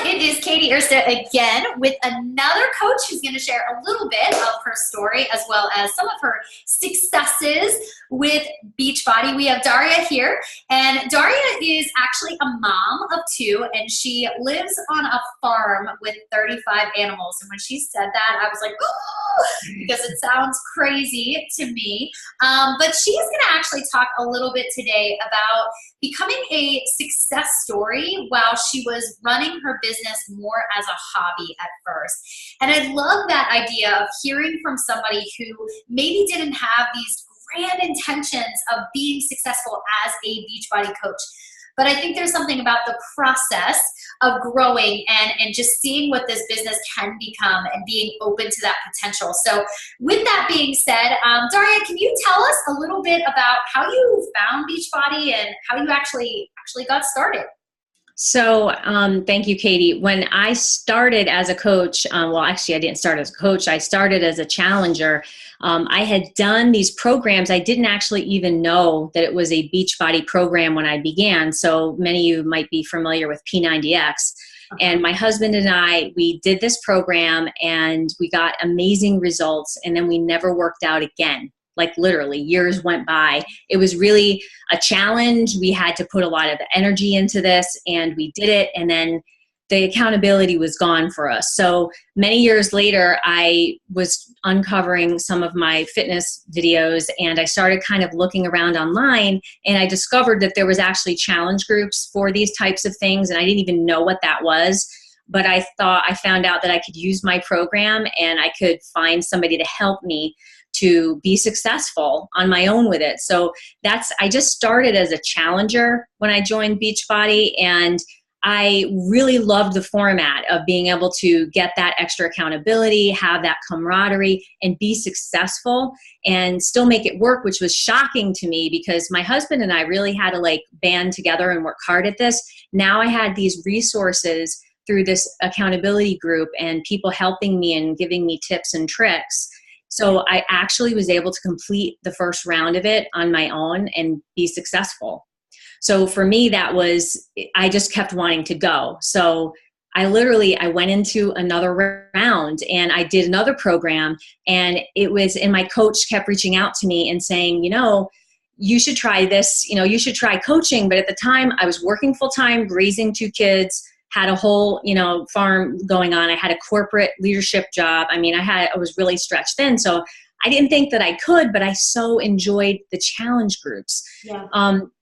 It is Katie Erstedt again with another coach who's going to share a little bit of her story as well as some of her successes with Beachbody. We have Daria here, and Daria is actually a mom of two, and she lives on a farm with 35 animals. And when she said that, I was like, oh, because it sounds crazy to me. But she's going to actually talk a little bit today about becoming a success story while she was running her business more as a hobby at first. And I love that idea of hearing from somebody who maybe didn't have these grand intentions of being successful as a Beachbody coach. But I think there's something about the process of growing and just seeing what this business can become and being open to that potential. So with that being said, Daria, can you tell us a little bit about how you found Beachbody and how you actually got started? So thank you, Katie. When I started as a coach, well, actually, I didn't start as a coach. I started as a challenger. I had done these programs. I didn't actually even know that it was a Beachbody program when I began. So many of you might be familiar with P90X. And my husband and I, we did this program and we got amazing results. And then we never worked out again. Like literally years went by. It was really a challenge. We had to put a lot of energy into this and we did it. And then the accountability was gone for us. So many years later, I was uncovering some of my fitness videos and I started kind of looking around online and I discovered that there was actually challenge groups for these types of things. And I didn't even know what that was. But I found out that I could use my program and I could find somebody to help me to be successful on my own with it. So I just started as a challenger when I joined Beachbody, and I really loved the format of being able to get that extra accountability, have that camaraderie, and be successful and still make it work, which was shocking to me because my husband and I really had to band together and work hard at this. Now I had these resources through this accountability group and people helping me and giving me tips and tricks. So I actually was able to complete the first round of it on my own and be successful. So for me, I just kept wanting to go. So I went into another round and I did another program and my coach kept reaching out to me and saying, you should try this, you should try coaching. But at the time I was working full time, raising two kids, had a whole, farm going on. I had a corporate leadership job. I mean, I was really stretched thin. So I didn't think that I could, but I so enjoyed the challenge groups. Yeah.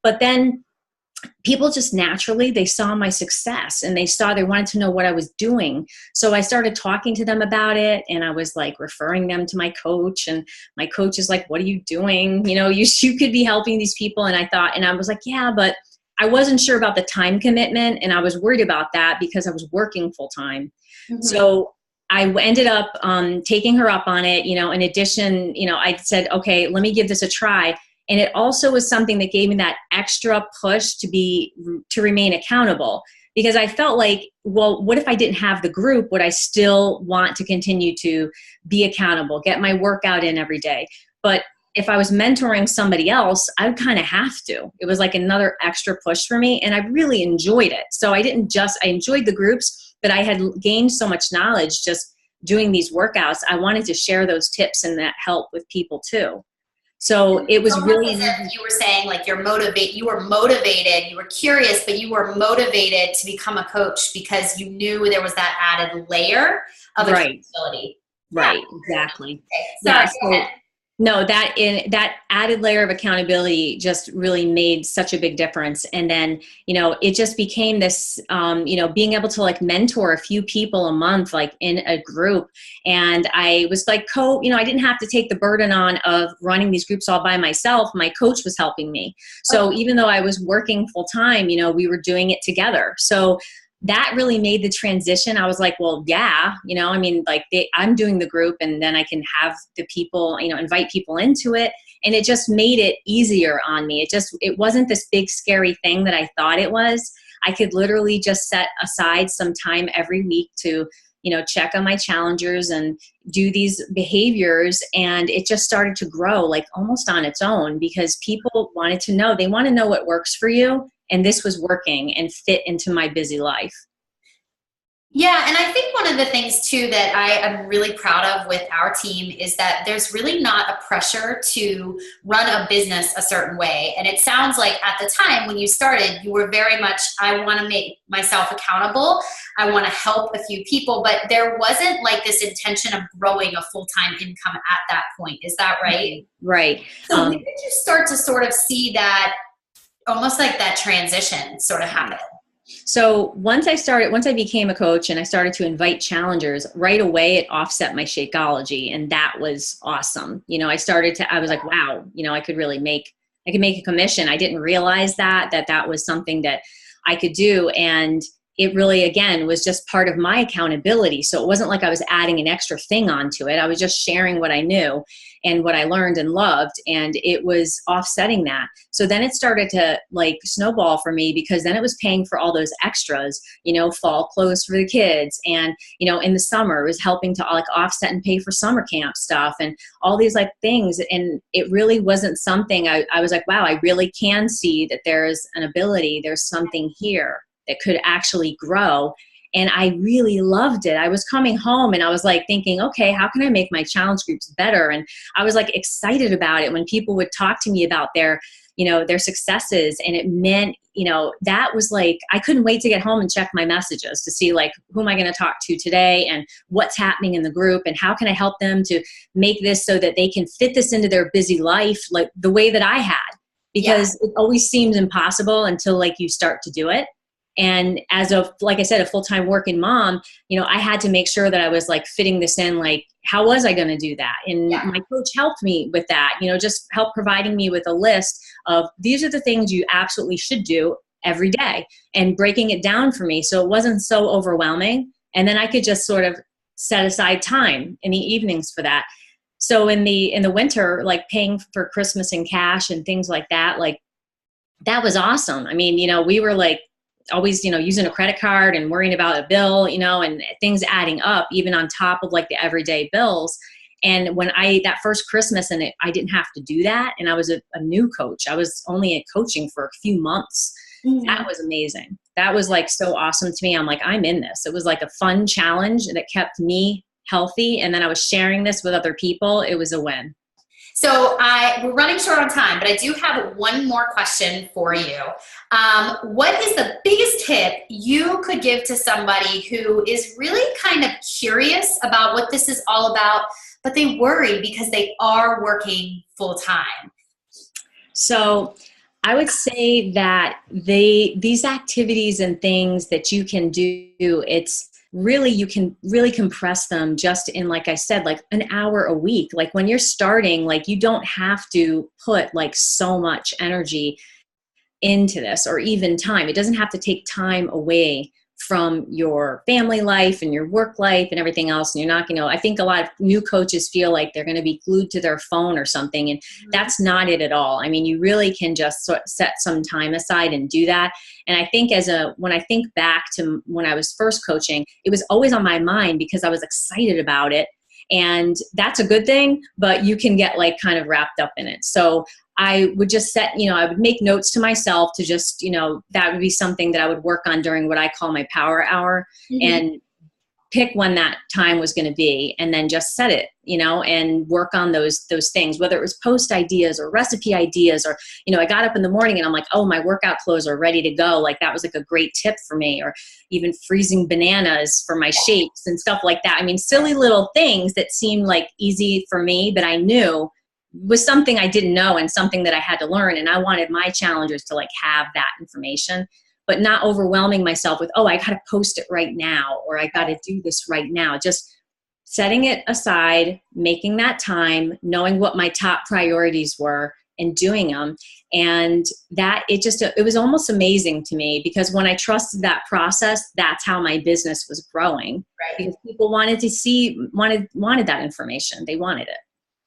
But then people just naturally, they saw my success and they wanted to know what I was doing. So I started talking to them about it and I was referring them to my coach, and my coach is like, what are you doing? You could be helping these people. And I was like, yeah, but I wasn't sure about the time commitment and I was worried about that because I was working full time. Mm-hmm. So I ended up taking her up on it. In addition, I said, okay, let me give this a try. And it also was something that gave me that extra push to remain accountable, because I felt like, well, what if I didn't have the group? Would I still want to continue to be accountable, get my workout in every day? But if I was mentoring somebody else, I would kind of have to. It was like another extra push for me, and I really enjoyed it. So I enjoyed the groups, but I had gained so much knowledge just doing these workouts. I wanted to share those tips and that help with people too. So it was really, as if you were saying you were motivated, you were curious, but you were motivated to become a coach because you knew there was that added layer of accountability. Right, exactly. Okay. Sorry, yeah, No, that added layer of accountability just really made such a big difference. And then, it just became this, being able to mentor a few people a month, in a group. And I was I didn't have to take the burden on of running these groups all by myself. My coach was helping me. So even though I was working full time, we were doing it together. So that really made the transition. I was like, well, yeah, I'm doing the group and then I can have the people, invite people into it. And it just made it easier on me. It wasn't this big scary thing that I thought it was. I could literally just set aside some time every week to, check on my challengers and do these behaviors. And it just started to grow almost on its own, because people wanted to know, they want to know what works for you. And this was working and fit into my busy life. Yeah, and I think one of the things too that I am really proud of with our team is that there's really not a pressure to run a business a certain way. And it sounds like at the time when you started, you were very much, I want to make myself accountable. I want to help a few people, but there wasn't like this intention of growing a full-time income at that point. Is that right? Right. So when did you start to sort of see that, almost like that transition sort of happen? So once I became a coach and I started to invite challengers, right away it offset my Shakeology, and that was awesome. I was like, wow, I could make a commission. I didn't realize that was something that I could do. And it really, again, was just part of my accountability. So it wasn't like I was adding an extra thing onto it. I was just sharing what I knew and what I learned and loved. And it was offsetting that. So then it started to like snowball for me, because then it was paying for all those extras, fall clothes for the kids. And, in the summer it was helping to like offset and pay for summer camp stuff and all these like things. And it really wasn't something I was like, wow, I really can see that there's an ability, there's something here that could actually grow. And I really loved it. I was coming home and I was like thinking, okay, how can I make my challenge groups better? And I was like excited about it when people would talk to me about their successes. And it meant, that was like, I couldn't wait to get home and check my messages to see like, who am I going to talk to today and what's happening in the group and how can I help them to make this so that they can fit this into their busy life, like the way that I had, because it always seems impossible until like you start to do it. And as like I said, a full-time working mom, I had to make sure that I was like fitting this in, like, how was I going to do that? And my coach helped me with that, just help providing me with a list of these are the things you absolutely should do every day and breaking it down for me. So it wasn't so overwhelming. And then I could just sort of set aside time in the evenings for that. So in the winter, like paying for Christmas in cash and things like that, like that was awesome. I mean, we were like, always, using a credit card and worrying about a bill, and things adding up even on top of like the everyday bills. And when that first Christmas I didn't have to do that. And I was a new coach. I was only coaching for a few months. Mm-hmm. That was amazing. That was like so awesome to me. I'm like, I'm in this. It was like a fun challenge that kept me healthy. And then I was sharing this with other people. It was a win. So we're running short on time, but I do have one more question for you. What is the biggest tip you could give to somebody who is really kind of curious about what this is all about, but they worry because they are working full time? So I would say that these activities and things that you can do, you can really compress them just in, like I said, like an hour a week. Like when you're starting, like you don't have to put like so much energy into this or even time. It doesn't have to take time away from your family life and your work life and everything else. And you're not, I think a lot of new coaches feel like they're going to be glued to their phone or something. And that's not it at all. I mean, you really can just set some time aside and do that. And I think when I think back to when I was first coaching, it was always on my mind because I was excited about it. And that's a good thing, but you can get like kind of wrapped up in it. So I would just I would make notes to myself to just, that would be something that I would work on during what I call my power hour, and pick when that time was going to be, and then just set it, and work on those things, whether it was post ideas or recipe ideas, or, I got up in the morning and I'm like, oh, my workout clothes are ready to go. Like that was like a great tip for me, or even freezing bananas for my shakes and stuff like that. I mean, silly little things that seemed like easy for me, but I knew was something I didn't know and something that I had to learn. And I wanted my challengers to like have that information, but not overwhelming myself with, oh, I got to post it right now, or I got to do this right now. Just setting it aside, making that time, knowing what my top priorities were and doing them. And that it was almost amazing to me, because when I trusted that process, that's how my business was growing. Right. Because people wanted that information. They wanted it.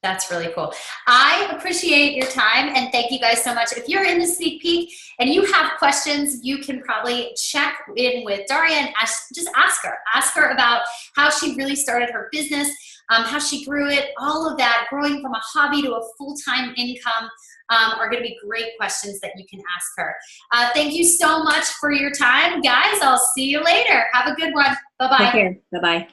That's really cool. I appreciate your time, and thank you guys so much. If you're in the sneak peek and you have questions, you can probably check in with Daria and just ask her. Ask her about how she really started her business, how she grew it, all of that, growing from a hobby to a full-time income. are going to be great questions that you can ask her. Thank you so much for your time, guys. I'll see you later. Have a good one. Bye-bye. Take care. Bye-bye.